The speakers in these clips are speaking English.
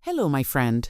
Hello, my friend.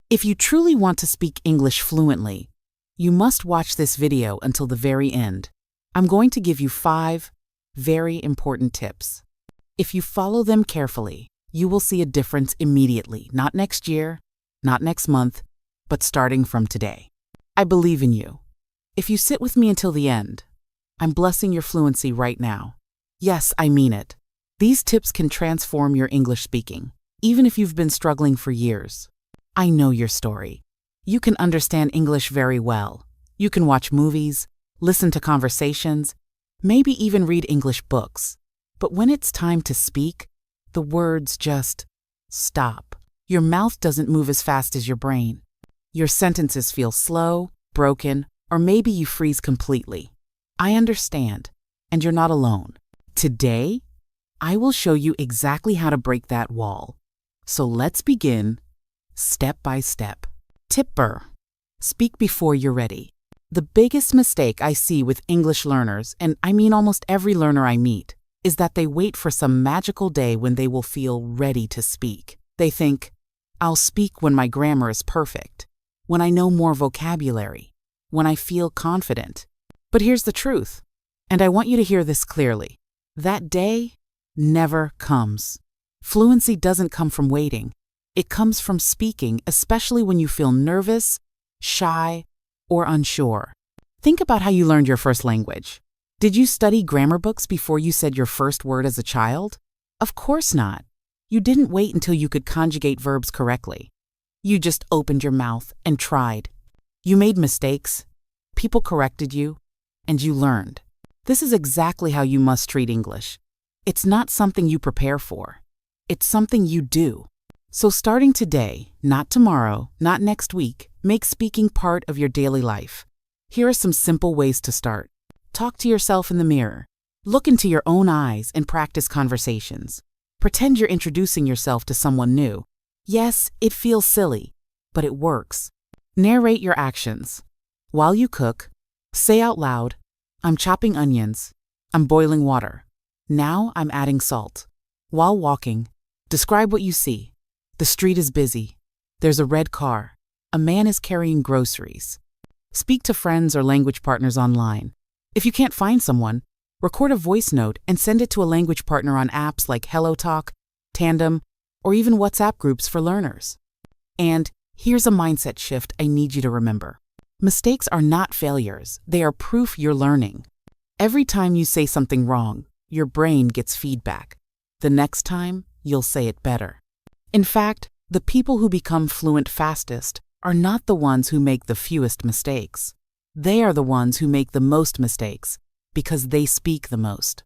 If you truly want to speak English fluently, you must watch this video until the very end. I'm going to give you 5 very important tips. If you follow them carefully, you will see a difference immediately, not next year, not next month, but starting from today. I believe in you. If you sit with me until the end, I'm blessing your fluency right now. Yes, I mean it. These tips can transform your English speaking, even if you've been struggling for years. I know your story. You can understand English very well. You can watch movies, listen to conversations, maybe even read English books. But when it's time to speak, the words just stop. Your mouth doesn't move as fast as your brain. Your sentences feel slow, broken, or maybe you freeze completely. I understand, and you're not alone. Today, I will show you exactly how to break that wall. So let's begin step by step. Tip Burr. Speak before you're ready. The biggest mistake I see with English learners, and I mean almost every learner I meet, is that they wait for some magical day when they will feel ready to speak. They think, I'll speak when my grammar is perfect, when I know more vocabulary, when I feel confident. But here's the truth, and I want you to hear this clearly. That day never comes. Fluency doesn't come from waiting. It comes from speaking, especially when you feel nervous, shy, or unsure. Think about how you learned your first language. Did you study grammar books before you said your first word as a child? Of course not. You didn't wait until you could conjugate verbs correctly. You just opened your mouth and tried. You made mistakes, people corrected you, and you learned. This is exactly how you must treat English. It's not something you prepare for. It's something you do. So starting today, not tomorrow, not next week, make speaking part of your daily life. Here are some simple ways to start. Talk to yourself in the mirror. Look into your own eyes and practice conversations. Pretend you're introducing yourself to someone new. Yes, it feels silly, but it works. Narrate your actions. While you cook, say out loud, I'm chopping onions. I'm boiling water. Now I'm adding salt. While walking, describe what you see. The street is busy. There's a red car. A man is carrying groceries. Speak to friends or language partners online. If you can't find someone, record a voice note and send it to a language partner on apps like HelloTalk, Tandem, or even WhatsApp groups for learners. And here's a mindset shift I need you to remember. Mistakes are not failures. They are proof you're learning. Every time you say something wrong, your brain gets feedback. The next time, you'll say it better. In fact, the people who become fluent fastest are not the ones who make the fewest mistakes. They are the ones who make the most mistakes because they speak the most.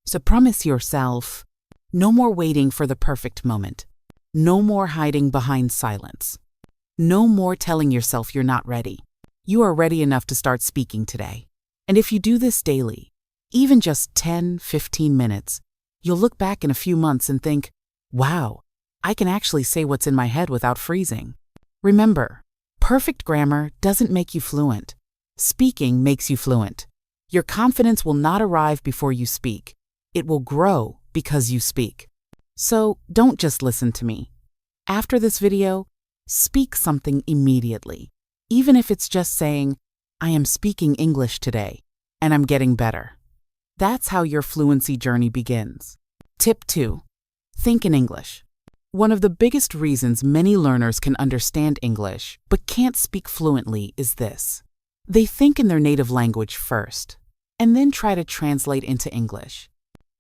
So promise yourself, no more waiting for the perfect moment. No more hiding behind silence. No more telling yourself you're not ready. You are ready enough to start speaking today. And if you do this daily, even just 10-15 minutes, you'll look back in a few months and think, wow, I can actually say what's in my head without freezing. Remember, perfect grammar doesn't make you fluent. Speaking makes you fluent. Your confidence will not arrive before you speak. It will grow because you speak. So don't just listen to me. After this video, speak something immediately. Even if it's just saying, I am speaking English today, and I'm getting better. That's how your fluency journey begins. Tip 2. Think in English. One of the biggest reasons many learners can understand English but can't speak fluently is this. They think in their native language first, and then try to translate into English.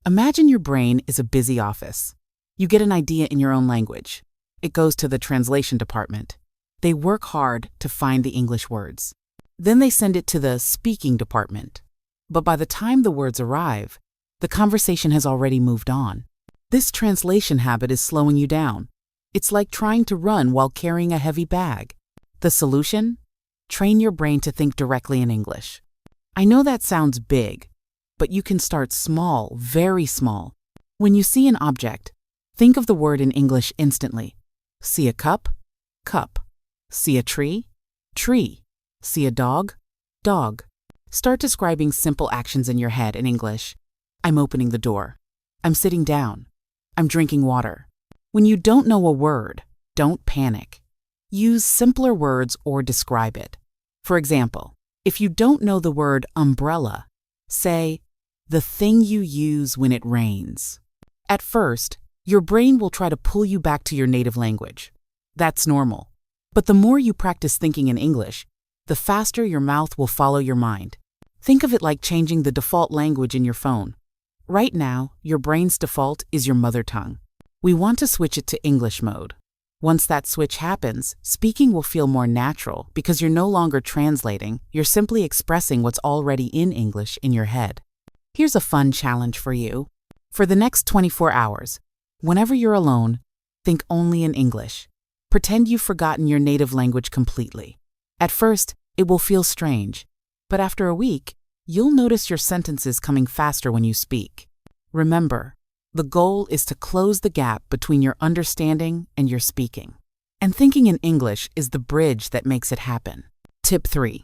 Imagine your brain is a busy office. You get an idea in your own language. It goes to the translation department. They work hard to find the English words. Then they send it to the speaking department. But by the time the words arrive, the conversation has already moved on. This translation habit is slowing you down. It's like trying to run while carrying a heavy bag. The solution? Train your brain to think directly in English. I know that sounds big, but you can start small, very small. When you see an object, think of the word in English instantly. See a cup? Cup. See a tree? Tree. See a dog? Dog. Start describing simple actions in your head in English. I'm opening the door. I'm sitting down. I'm drinking water. When you don't know a word, don't panic. Use simpler words or describe it. For example, if you don't know the word umbrella, say, the thing you use when it rains. At first, your brain will try to pull you back to your native language. That's normal. But the more you practice thinking in English, the faster your mouth will follow your mind. Think of it like changing the default language in your phone. Right now, your brain's default is your mother tongue. We want to switch it to English mode. Once that switch happens, speaking will feel more natural because you're no longer translating, you're simply expressing what's already in English in your head. Here's a fun challenge for you. For the next 24 hours, whenever you're alone, think only in English. Pretend you've forgotten your native language completely. At first, it will feel strange, but after a week, you'll notice your sentences coming faster when you speak. Remember, the goal is to close the gap between your understanding and your speaking. And thinking in English is the bridge that makes it happen. Tip 3.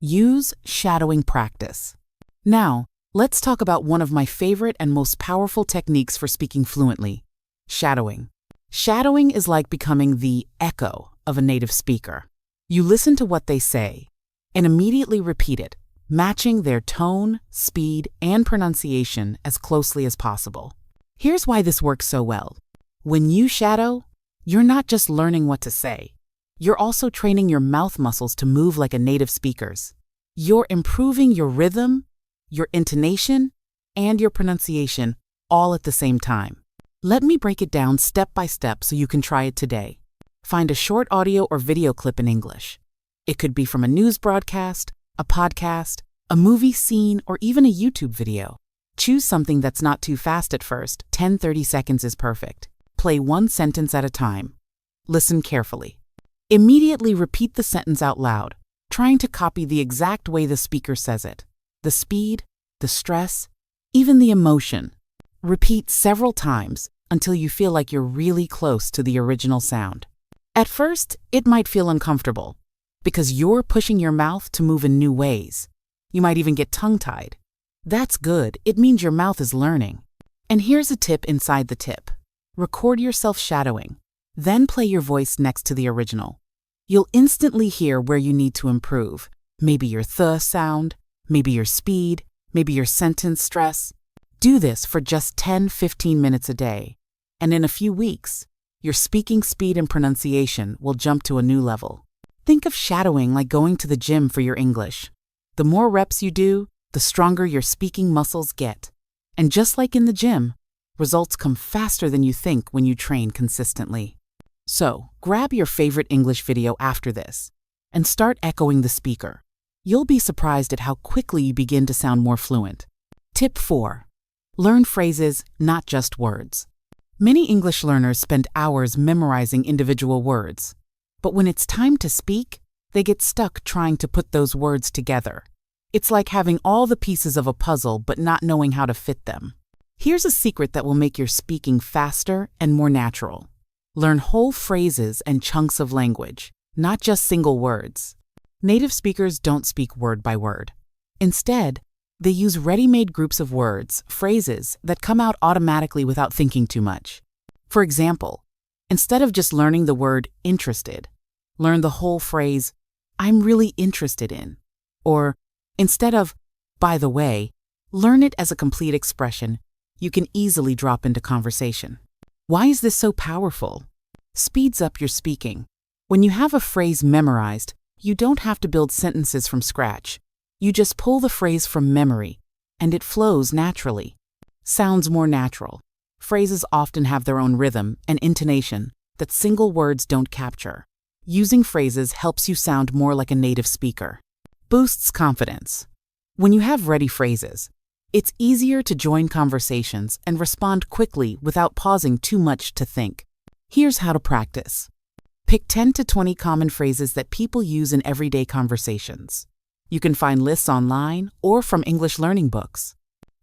Use shadowing practice. Now, let's talk about one of my favorite and most powerful techniques for speaking fluently: shadowing. Shadowing is like becoming the echo of a native speaker. You listen to what they say and immediately repeat it, matching their tone, speed, and pronunciation as closely as possible. Here's why this works so well. When you shadow, you're not just learning what to say. You're also training your mouth muscles to move like a native speaker's. You're improving your rhythm, your intonation, and your pronunciation all at the same time. Let me break it down step by step so you can try it today. Find a short audio or video clip in English. It could be from a news broadcast, a podcast, a movie scene, or even a YouTube video. Choose something that's not too fast at first. 10-30 seconds is perfect. Play one sentence at a time. Listen carefully. Immediately repeat the sentence out loud, trying to copy the exact way the speaker says it. The speed, the stress, even the emotion. Repeat several times until you feel like you're really close to the original sound. At first, it might feel uncomfortable because you're pushing your mouth to move in new ways. You might even get tongue-tied. That's good. It means your mouth is learning. And here's a tip inside the tip. Record yourself shadowing, then play your voice next to the original. You'll instantly hear where you need to improve. Maybe your th sound, maybe your speed, maybe your sentence stress. Do this for just 10-15 minutes a day, and in a few weeks, your speaking speed and pronunciation will jump to a new level. Think of shadowing like going to the gym for your English. The more reps you do, the stronger your speaking muscles get. And just like in the gym, results come faster than you think when you train consistently. So, grab your favorite English video after this and start echoing the speaker. You'll be surprised at how quickly you begin to sound more fluent. Tip 4. Learn phrases, not just words. Many English learners spend hours memorizing individual words, but when it's time to speak, they get stuck trying to put those words together. It's like having all the pieces of a puzzle but not knowing how to fit them. Here's a secret that will make your speaking faster and more natural. Learn whole phrases and chunks of language, not just single words. Native speakers don't speak word by word. Instead, they use ready-made groups of words, phrases that come out automatically without thinking too much. For example, instead of just learning the word interested, learn the whole phrase, I'm really interested in. Or instead of, by the way, learn it as a complete expression you can easily drop into conversation. Why is this so powerful? Speeds up your speaking. When you have a phrase memorized, you don't have to build sentences from scratch. You just pull the phrase from memory, and it flows naturally. Sounds more natural. Phrases often have their own rhythm and intonation that single words don't capture. Using phrases helps you sound more like a native speaker. Boosts confidence. When you have ready phrases, it's easier to join conversations and respond quickly without pausing too much to think. Here's how to practice. Pick 10 to 20 common phrases that people use in everyday conversations. You can find lists online or from English learning books.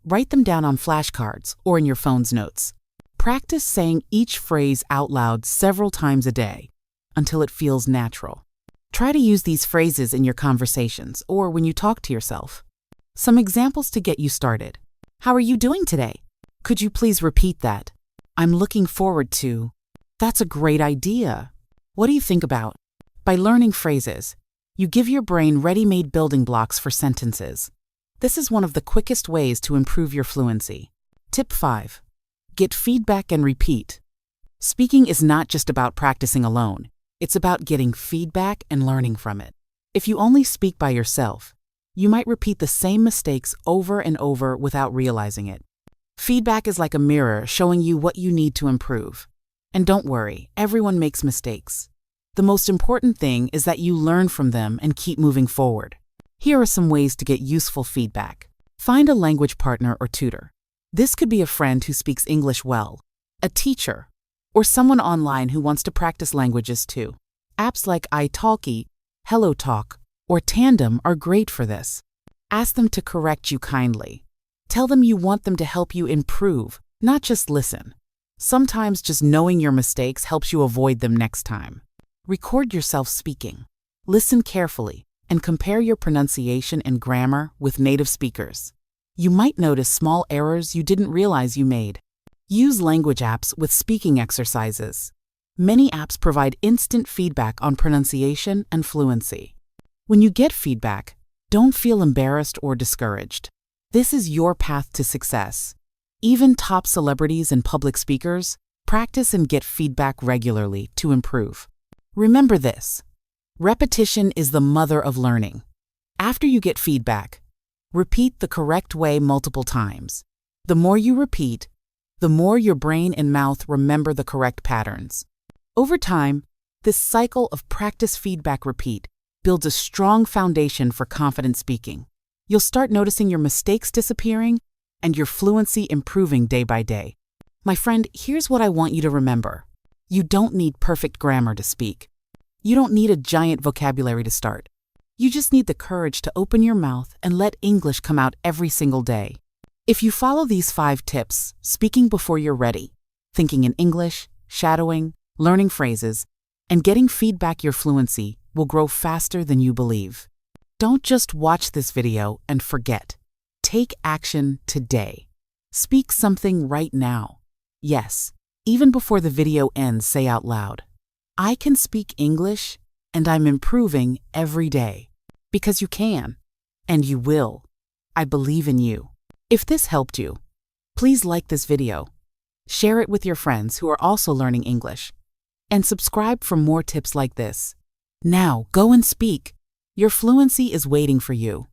Write them down on flashcards or in your phone's notes. Practice saying each phrase out loud several times a day until it feels natural. Try to use these phrases in your conversations or when you talk to yourself. Some examples to get you started. How are you doing today? Could you please repeat that? I'm looking forward to. That's a great idea. What do you think about? By learning phrases, you give your brain ready-made building blocks for sentences. This is one of the quickest ways to improve your fluency. Tip 5. Get feedback and repeat. Speaking is not just about practicing alone. It's about getting feedback and learning from it. If you only speak by yourself, you might repeat the same mistakes over and over without realizing it. Feedback is like a mirror showing you what you need to improve. And don't worry, everyone makes mistakes. The most important thing is that you learn from them and keep moving forward. Here are some ways to get useful feedback. Find a language partner or tutor. This could be a friend who speaks English well, a teacher, or someone online who wants to practice languages too. Apps like italki, HelloTalk, or Tandem are great for this. Ask them to correct you kindly. Tell them you want them to help you improve, not just listen. Sometimes just knowing your mistakes helps you avoid them next time. Record yourself speaking. Listen carefully and compare your pronunciation and grammar with native speakers. You might notice small errors you didn't realize you made. Use language apps with speaking exercises. Many apps provide instant feedback on pronunciation and fluency. When you get feedback, don't feel embarrassed or discouraged. This is your path to success. Even top celebrities and public speakers practice and get feedback regularly to improve. Remember this: repetition is the mother of learning. After you get feedback, repeat the correct way multiple times. The more you repeat, the more your brain and mouth remember the correct patterns. Over time, this cycle of practice, feedback, repeat builds a strong foundation for confident speaking. You'll start noticing your mistakes disappearing and your fluency improving day by day. My friend, here's what I want you to remember. You don't need perfect grammar to speak. You don't need a giant vocabulary to start. You just need the courage to open your mouth and let English come out every single day. If you follow these 5 tips, speaking before you're ready, thinking in English, shadowing, learning phrases, and getting feedback, your fluency will grow faster than you believe. Don't just watch this video and forget. Take action today. Speak something right now. Yes, even before the video ends, say out loud, I can speak English and I'm improving every day. Because you can, and you will. I believe in you. If this helped you, please like this video, share it with your friends who are also learning English, and subscribe for more tips like this. Now, go and speak. Your fluency is waiting for you.